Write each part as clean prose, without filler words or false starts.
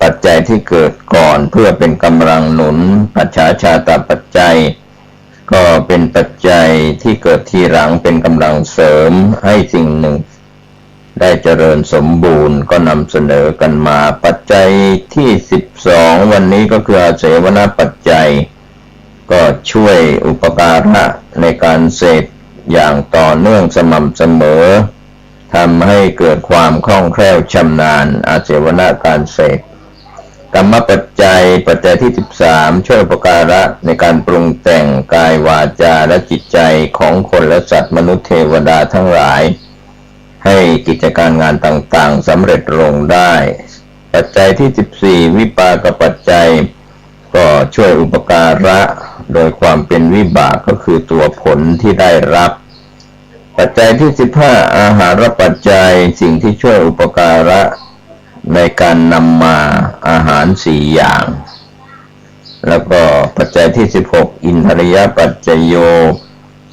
ปัจจัยที่เกิดก่อนเพื่อเป็นกำลังหนุนปัจฉาชาตปัจจัยก็เป็นปัจจัยที่เกิดทีหลังเป็นกำลังเสริมให้สิ่งหนึ่งได้เจริญสมบูรณ์ก็นำเสนอกันมาปัจจัยที่12วันนี้ก็คืออาเสวนปัจจัยก็ช่วยอุปการะในการเสพอย่างต่อเนื่องสม่ำเสมอทำให้เกิดความคล่องแคล่วชำนาญอาเสวนาการเสพกรรมปัจจัยที่13ช่วยอุปการะในการปรุงแต่งกายวาจาและจิตใจของคนและสัตว์มนุษย์เทวดาทั้งหลายให้กิจการงานต่างๆสำเร็จลงได้ปัจจัยที่14วิปากปัจจัยก็ช่วยอุปการะโดยความเป็นวิบากก็คือตัวผลที่ได้รับปัจจัยที่15อาหารปัจจัยสิ่งที่ช่วยอุปการะในการนำมาอาหาร4อย่างแล้วก็ปัจจัยที่16อินทรียปัจจโย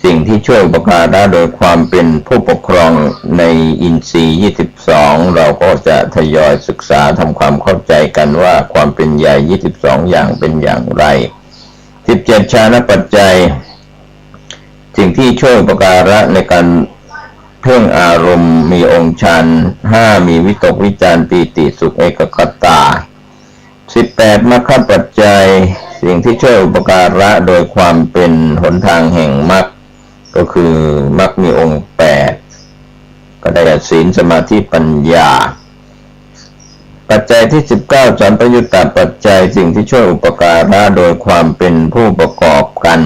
สิ่งที่ช่วยอุปการะโดยความเป็นผู้ปกครองในอินทรีย์22เราก็จะทยอยศึกษาทำความเข้าใจกันว่าความเป็นใหญ่22อย่างเป็นอย่างไร17ฌานปัจจัยสิ่งที่ช่วยอุปการะในการเพ่งอารมณ์มีองค์ฌาน5มีวิตกวิจารปีติสุขเอกคตา18มรรคปัจจัยสิ่งที่ช่วยอุปการะโดยความเป็นหนทางแห่งมรรคก็คือมรรคมีองค์8ก็ได้แก่ศีลสมาธิปัญญาปัจจัยที่19สัมปยุตตปัจจัยสิ่งที่ช่วยอุปการะโดยความเป็นผู้ประกอบกัน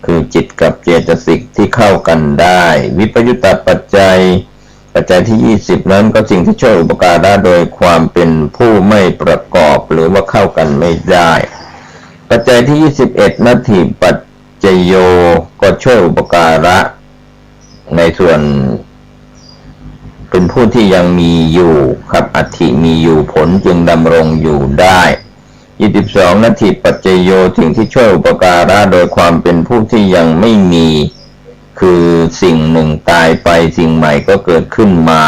คือจิตกับเจตสิกที่เข้ากันได้วิปยุตตปัจจัยที่20นั้นก็สิ่งที่ช่วยอุปการะโดยความเป็นผู้ไม่ประกอบหรือว่าเข้ากันไม่ได้ปัจจัยที่21นัตถิปัจจโยก็ช่วยอุปการะในส่วนเป็นผู้ที่ยังมีอยู่ครับอัตถิมีอยู่ผลจึงดำรงอยู่ได้22นัตถิปัจจโยสิ่งที่ช่วยอุปการะโดยความเป็นผู้ที่ยังไม่มีคือสิ่งหนึ่งตายไปสิ่งใหม่ก็เกิดขึ้นมา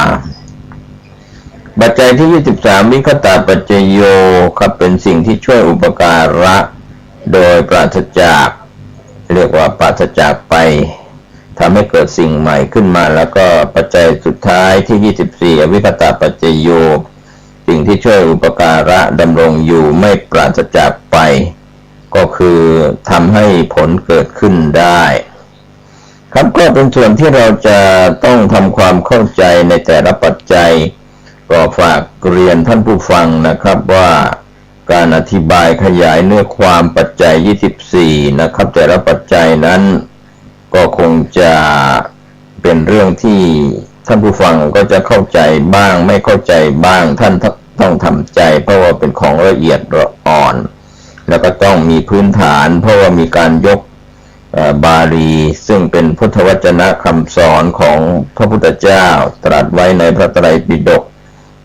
ปัจจัยที่23วิคตาปัจจโยครับเป็นสิ่งที่ช่วยอุปการะโดยปราศจากเรียกว่าปราศจากไปทำให้เกิดสิ่งใหม่ขึ้นมาแล้วก็ปัจจัยสุดท้ายที่24อวิคตาปัจจโยสิ่งที่ช่วยอุปการะดำรงอยู่ไม่ปราศจากไปก็คือทำให้ผลเกิดขึ้นได้ครับก็เป็นส่วนที่เราจะต้องทำความเข้าใจในแต่ละปัจจัยก็ฝากเรียนท่านผู้ฟังนะครับว่าการอธิบายขยายเนื้อความปัจจัย24นะครับแต่ละปัจจัยนั้นก็คงจะเป็นเรื่องที่ท่านผู้ฟังก็จะเข้าใจบ้างไม่เข้าใจบ้างท่านต้องทำใจเพราะว่าเป็นของละเอียดอ่อนแล้วก็ต้องมีพื้นฐานเพราะว่ามีการยกบาลีซึ่งเป็นพุทธวจนะคำสอนของพระพุทธเจ้าตรัสไว้ในพระไตรปิฎก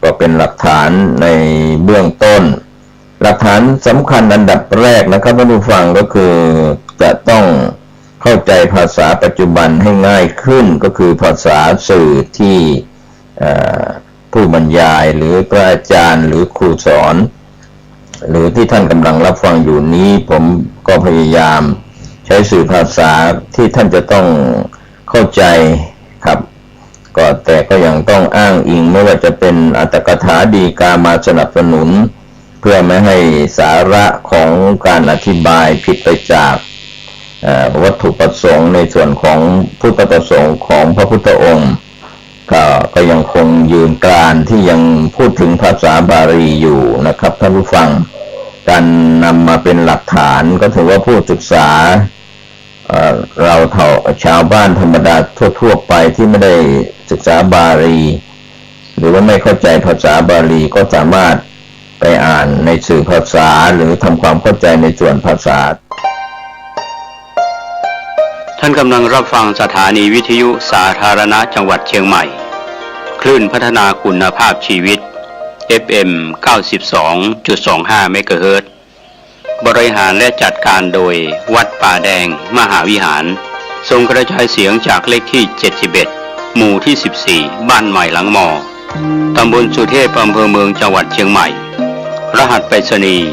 ก็เป็นหลักฐานในเบื้องต้นหลักฐานสำคัญอันดับแรกนะครับท่านผู้ฟังก็คือจะต้องเข้าใจภาษาปัจจุบันให้ง่ายขึ้นก็คือภาษาสื่อที่ผู้บรรยายหรือพระอาจารย์หรือครูสอนหรือที่ท่านกำลังรับฟังอยู่นี้ผมก็พยายามใช้สื่อภาษาที่ท่านจะต้องเข้าใจครับก็แต่ก็ยังต้องอ้างอิงไม่ว่าจะเป็นอัตถกถาดีกามาสนับสนุนเพื่อไม่ให้สาระของการอธิบายผิดไปจากวัตถุประสงค์ในส่วนของพุทธประสงค์ของพระพุทธองค์ก็ยังคงยืนกรานที่ยังพูดถึงภาษาบาลีอยู่นะครับท่านผู้ฟังการนำมาเป็นหลักฐานก็ถือว่าผู้ศึกษาเราชาวบ้านธรรมดาทั่วๆไปที่ไม่ได้ศึกษาบาลีหรือว่าไม่เข้าใจภาษาบาลีก็สามารถไปอ่านในสื่อภาษาหรือทำความเข้าใจในส่วนภาษาท่านกำลังรับฟังสถานีวิทยุสาธารณะจังหวัดเชียงใหม่คลื่นพัฒนาคุณภาพชีวิต FM 92.25 เมกะเฮิรตซ์บริหารและจัดการโดยวัดป่าแดงมหาวิหารส่งกระจายเสียงจากเลขที่71หมู่ที่14บ้านใหม่หลังมอตำบลสุเทพอำเภอเมืองจังหวัดเชียงใหม่ร หัสไปรษณีย์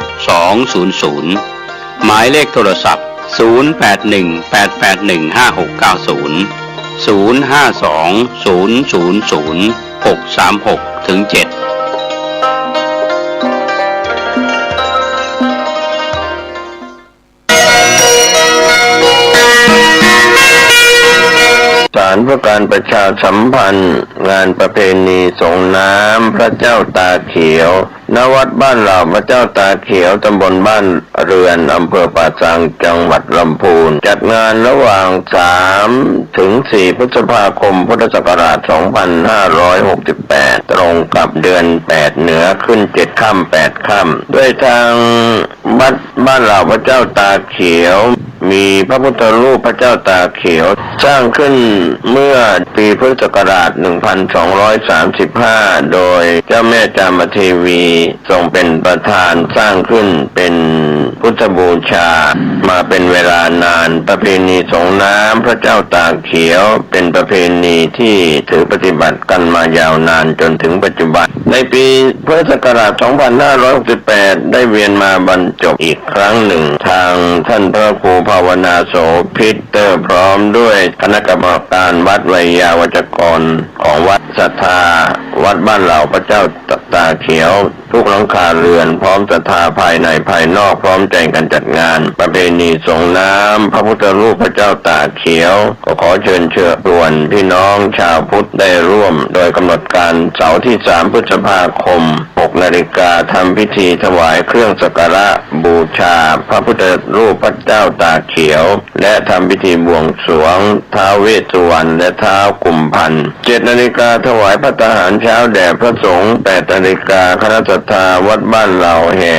50200หมายเลขโทรศัพท์0818818815690520000636-7ศาลเพื่อการประชาสัมพันธ์งานประเพณีส่งน้ำพระเจ้าตาเขียวณวัดบ้านเหล่าพระเจ้าตาเขียวตำบลบ้านเรือนอำเภอป่าซางจังหวัดลำพูนจัดงานระหว่าง3 ถึง 4 พฤษภาคมพุทธศักราช 2568 ตรงกับเดือน 8 เหนือขึ้น 7 ค่ำ 8 ค่ำด้วยทางวัดบ้านเหล่าพระเจ้าตาเขียวมีพระพุทธรูปพระเจ้าตาเขียวสร้างขึ้นเมื่อปีพุทธศักราช 1235 โดยเจ้าแม่จามเทวีทรงเป็นประธานสร้างขึ้นเป็นพุทธบูชามาเป็นเวลานานประเพณีส่งน้ำพระเจ้าตาเขียวเป็นประเพณีที่ถือปฏิบัติกันมายาวนานจนถึงปัจจุบันในปีพุทธศักราช 2568 ได้เวียนมาบรรจบอีกครั้งหนึ่งทางท่านพระครูภาวนาโสภิตพร้อมด้วยคณะกรรมการวัดไวยาวัจกรของวัดศรัทธาวัดบ้านเหล่าพระเจ้าตาเขียวทุกหลังคาเรือนพร้อมศรัทธาภายในภายนอกพร้อมใจกันจัดงานประเพณีส่งน้ำพระพุทธรูปพระเจ้าตาเขียวก็ขอเชิญชวนพี่น้องชาวพุทธได้ร่วมโดยกำหนดการเสาร์ที่ 3 พฤษภาคม 6 นาฬิกาทำพิธีถวายเครื่องสักการะบูชาพระพุทธรูปพระเจ้าตาเขียวและทำพิธีบวงสรวงท้าวเวสสุวรรณและท้าวกุมพันธ์ 7 นาฬิกาถวายภัตตาหารเช้าแด่พระสงฆ์ 8 นาฬิกาคณะศรัทธาวัดบ้านเหล่าแห่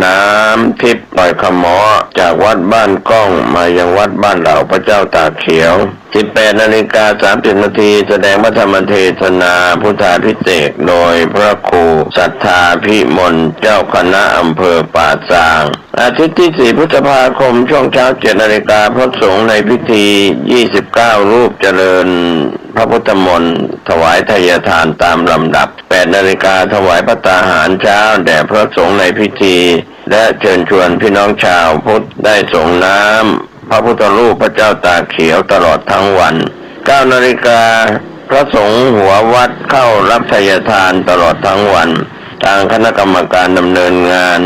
น้ำทิพย์ปล่อยขมอจากวัดบ้านก้องมายังวัดบ้านเหล่าพระเจ้าตาเขียว 18 นาฬิกา 30 นาทีแสดงพระธรรมเทศนาพุทธาภิเษกโดยพระครูศรัทธาพิมลเจ้าคณะอำเภอป่าซางอาทิตย์ที่ 4 พฤษภาคมช่วงเช้า 7 นาฬิกาพระสงฆ์ในพิธี 29 รูปเจริญพระพุทธมนต์ถวายทายทานตามลำดับ 8 นาฬิกาถวายภัตตาหารเช้าแด่พระสงฆ์ในพิธีและเชิญชวนพี่น้องชาวพุทธได้ส่งน้ำพระพุทธรูปพระเจ้าตาเขียวตลอดทั้งวัน 9 นาฬิกาพระสงฆ์หัววัดเข้ารับทายทานตลอดทั้งวันทางคณะกรรมการดำเนินงาน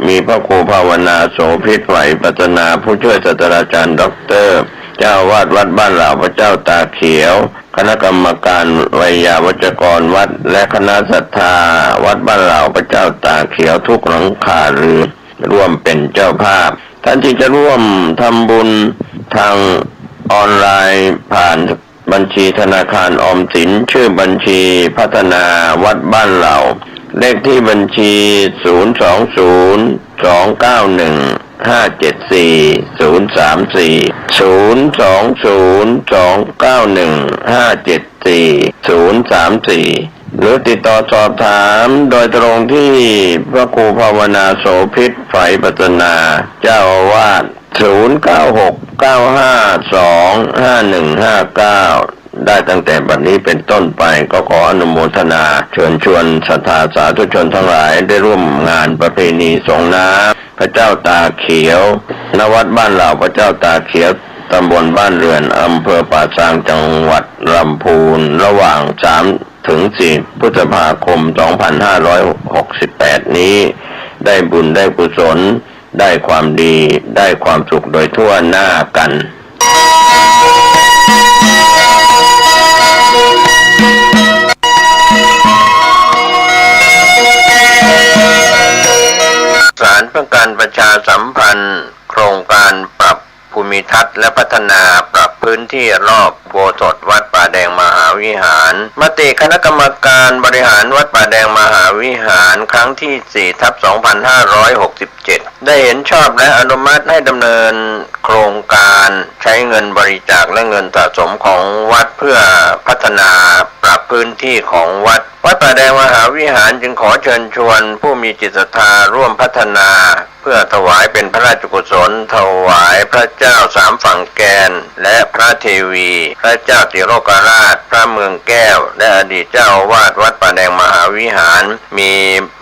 มีพระครูภาวนาโสภิตไหวปัฒนาผู้ช่วยศาสตราจารย์ด็อกเตอร์เจ้าวาดวัดบ้านเหล่าพระเจ้าตาเขียวคณะกรรมการไวยาวัจกรวัดและคณะศรัทธาวัดบ้านเหล่าพระเจ้าตาเขียวทุกหลังคาเรือนร่วมเป็นเจ้าภาพท่านที่จะร่วมทำบุญทางออนไลน์ผ่านบัญชีธนาคารออมสินชื่อบัญชีพัฒนาวัดบ้านเหล่าเลขที่บัญชี 020-291-574 หรือติดต่อสอบถามโดยตรงที่พระครูภาวนาโสภิตไฝปัฒนาเจ้าอาวาส 0969525159 ได้ตั้งแต่บัดนี้เป็นต้นไปก็ขออนุโมทนาเชิญชวนศรัทธาสาธุชนทั้งหลายได้ร่วมงานประเพณีส่งน้ำพระเจ้าตาเขียวณวัดบ้านเหล่าพระเจ้าตาเขียวตำบลบ้านเรือนอำเภอป่าซางจังหวัดลำพูนระหว่าง3 ถึง 4 พฤษภาคม 2568 นี้ได้บุญได้กุศลได้ความดีได้ความสุขโดยทั่วหน้ากันศาลเพื่อการประชาสัมพันธ์โครงการปรับภูมิทัศน์และพัฒนาปรับพื้นที่รอบโบสถ์วัดป่าแดงมหาวิหารมติคณะกรรมการบริหารวัดป่าแดงมหาวิหารครั้งที่ 4/2567 ได้เห็นชอบและอนุมัติให้ดำเนินโครงการใช้เงินบริจาคและเงินสะสมของวัดเพื่อพัฒนาปรับพื้นที่ของวัดป่าแดงมหาวิหารจึงขอเชิญชวนผู้มีจิตศรัทธาร่วมพัฒนา พื่อถวายเป็นพระราชกุศลถวายพระเจ้าสามฝั่งแกนและพระเทวีพระเจ้าติโลกราชพระเมืองแก้วและอดีตเจ้าอาวาสวัดป่าแดงมหาวิหารมี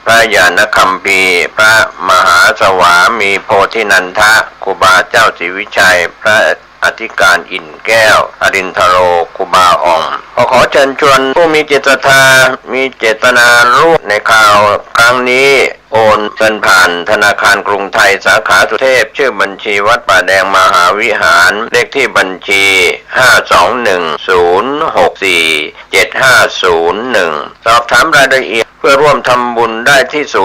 พระญาณคัมภีร์พระมหาสวามีโพธินันทะครูบาเจ้าศรีวิชัยพระอธิการอิ่นแก้วอรินทโรครูบาอ่องขอเชิญชวนผู้มีจิตศรัทธามีเจตนาร่วมในข่าวครั้งนี้โอนเงินผ่านธนาคารกรุงไทยสาขาสุเทพชื่อบัญชีวัดป่าแดงมหาวิหารเลขที่บัญชี 521-064-7501 สอบถามรายละเอียดเพื่อร่วมทำบุญได้ที่ 0818815690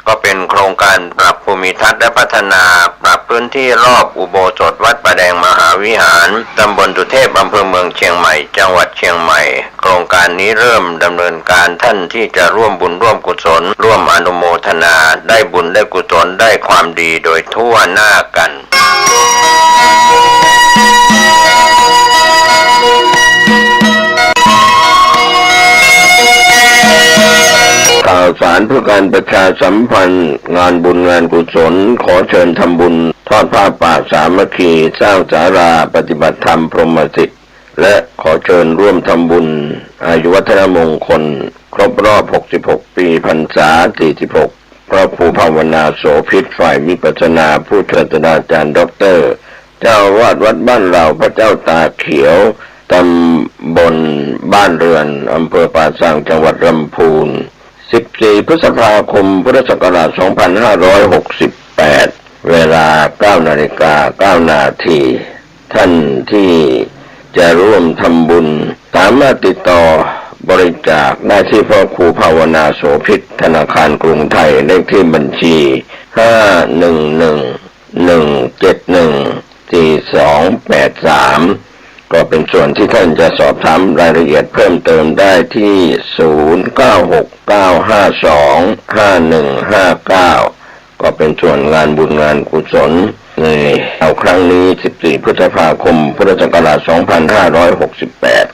ก็เป็นโครงการปรับภูมิทัศน์และพัฒนาปรับพื้นที่รอบอุโบสถวัดป่าแดงมหาวิหารตำบลสุเทพอำเภอเมืองเชียงใหม่จังหวัดเชียงใหม่โครงการนี้เริ่มดำเนินการท่านที่จะร่วมบุญร่วมกุศลร่วมอนุโมทนาได้บุญได้กุศลได้ความดีโดยทั่วหน้ากันข่าวสารเพื่อการประชาสัมพันธ์งานบุญงานกุศลขอเชิญทำบุญทอดผ้าป่าสามัคคีสร้างศาลาปฏิบัติธรรมพรหมสิทธิ์และขอเชิญร่วมทำบุญอายุวัฒนมงคลครบรอบ66ปีพรรษา46พระครูภาวนาโสภิตฝ่ายวิปัสสนาผู้เทศนาจารย์ด็อกเตอร์เจ้าวาดวัดบ้านเราพระเจ้าตาเขียวตำบลบ้านเรือนอำเภอป่าซางจังหวัดลำพูน14 พฤษภาคมพุทธศักราช 2568 เวลา 9:09 นาทีท่านที่จะร่วมทำบุญสามารถติดต่อบริจาคได้ที่พระครูภาวนาโสภิตธนาคารกรุงไทยเลขที่บัญชี 511-171-4283 ก็เป็นส่วนที่ท่านจะสอบถามรายละเอียดเพิ่มเติมได้ที่ 0969525159 ก็เป็นส่วนงานบุญงานกุศลในเอาครั้งนี้14 พฤษภาคมพุทธศักราช 2568